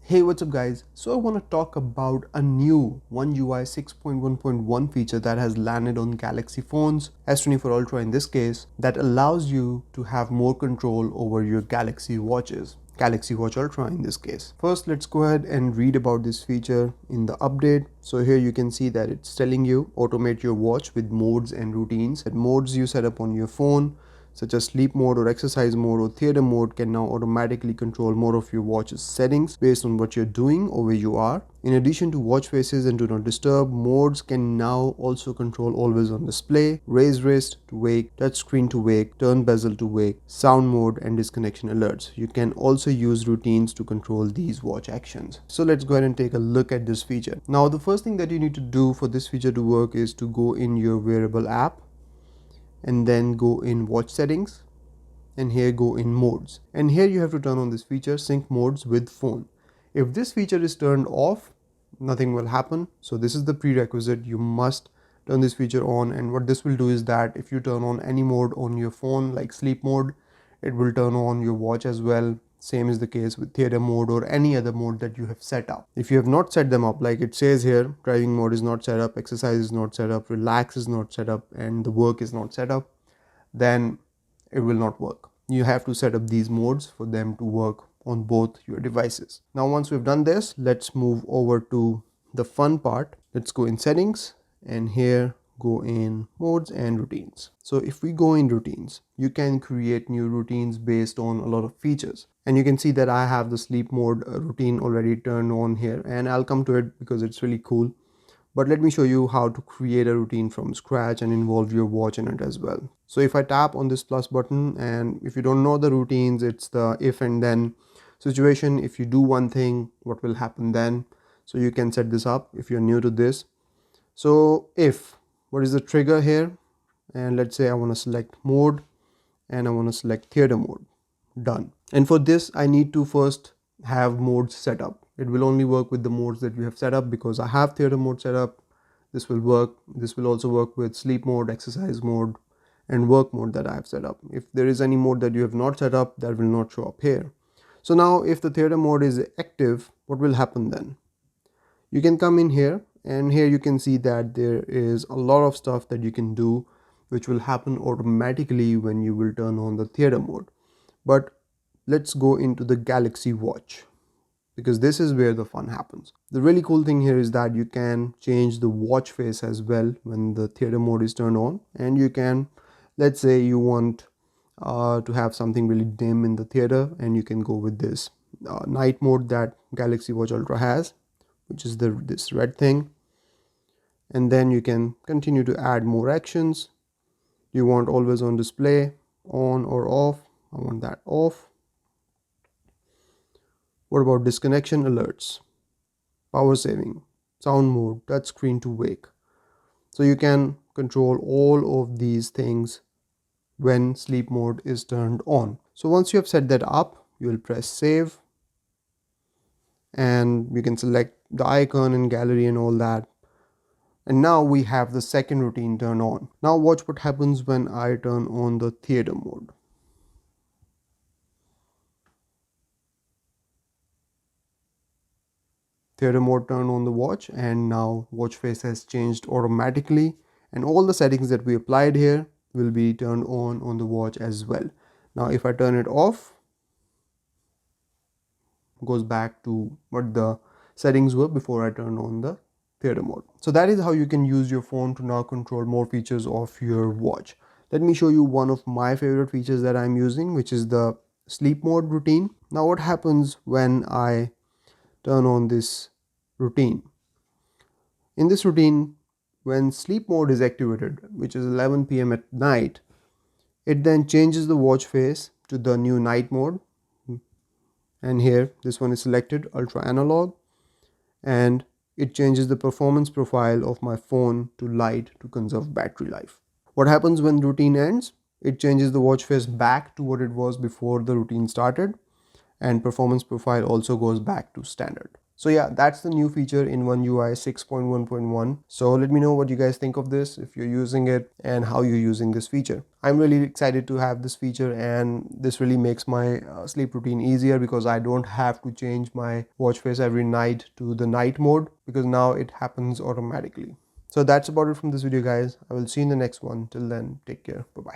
Hey, what's up guys? So I want to talk about a new One UI 6.1.1 feature that has landed on Galaxy phones, S24 Ultra in this case, that allows you to have more control over your Galaxy watches. Galaxy Watch Ultra in this case. First, let's go ahead and read about this feature in the update. So here you can see that it's telling you automate your watch with modes and routines. That modes you set up on your phone, such as sleep mode or exercise mode or theater mode, can now automatically control more of your watch's settings based on what you're doing or where you are. In addition to watch faces and do not disturb, modes can now also control always on display, raise wrist to wake, touch screen to wake, turn bezel to wake, sound mode, and disconnection alerts. You can also use routines to control these watch actions. So let's go ahead and take a look at this feature. Now the first thing that you need to do for this feature to work is to go in your wearable app and then go in watch settings, and here go in modes, and here you have to turn on this feature sync modes with phone. If this feature is turned off, nothing will happen. So this is the prerequisite. You must turn this feature on, and what this will do is that if you turn on any mode on your phone like sleep mode, it will turn on your watch as well. Same is the case with theater mode or any other mode that you have set up. If you have not set them up, like it says here, driving mode is not set up, exercise is not set up, relax is not set up, and the work is not set up, then it will not work. You have to set up these modes for them to work on both your devices. Now once we've done this, let's move over to the fun part. Let's go in settings, and here go in modes and routines. So if we go in routines, you can create new routines based on a lot of features, and you can see that I have the sleep mode routine already turned on here, and I'll come to it because it's really cool. But let me show you how to create a routine from scratch and involve your watch in it as well. So if I tap on this plus button, and if you don't know the routines, it's the if and then situation. If you do one thing, what will happen then? So you can set this up if you're new to this. So if, what is the trigger here? And let's say I want to select mode, and I want to select theater mode. Done. And for this, I need to first have modes set up. It will only work with the modes that you have set up, because I have theater mode set up. This will work. This will also work with sleep mode, exercise mode, and work mode that I have set up. If there is any mode that you have not set up, that will not show up here. So now if the theater mode is active, what will happen then? You can come in here, and here you can see that there is a lot of stuff that you can do, which will happen automatically when you will turn on the theater mode. But let's go into the Galaxy Watch, because this is where the fun happens. The really cool thing here is that you can change the watch face as well when the theater mode is turned on, and you can, let's say you want to have something really dim in the theater, and you can go with this night mode that Galaxy Watch Ultra has, which is this red thing, and then you can continue to add more actions. You want always on display, on or off? I want that off. What about disconnection alerts, power saving, sound mode, touch screen to wake? So you can control all of these things when sleep mode is turned on. So once you have set that up, you will press save, and you can select the icon and gallery and all that. And now we have the second routine turned on. Now watch what happens when I turn on the theater mode. Theater mode turned on the watch, and now watch face has changed automatically, and all the settings that we applied here will be turned on the watch as well. Now if I turn it off, goes back to what the settings were before I turned on the theater mode. So that is how you can use your phone to now control more features of your watch. Let me show you one of my favorite features that I'm using, which is the sleep mode routine. Now what happens when I turn on this routine? In this routine, when sleep mode is activated, which is 11 p.m. at night, it then changes the watch face to the new night mode, and here this one is selected, ultra analog, and it changes the performance profile of my phone to light to conserve battery life. What happens when routine ends? It changes the watch face back to what it was before the routine started, and performance profile also goes back to standard. So yeah, that's the new feature in One UI 6.1.1. So let me know what you guys think of this, if you're using it and how you're using this feature. I'm really excited to have this feature, and this really makes my sleep routine easier because I don't have to change my watch face every night to the night mode, because now it happens automatically. So that's about it from this video, guys. I will see you in the next one. Till then, take care. Bye bye.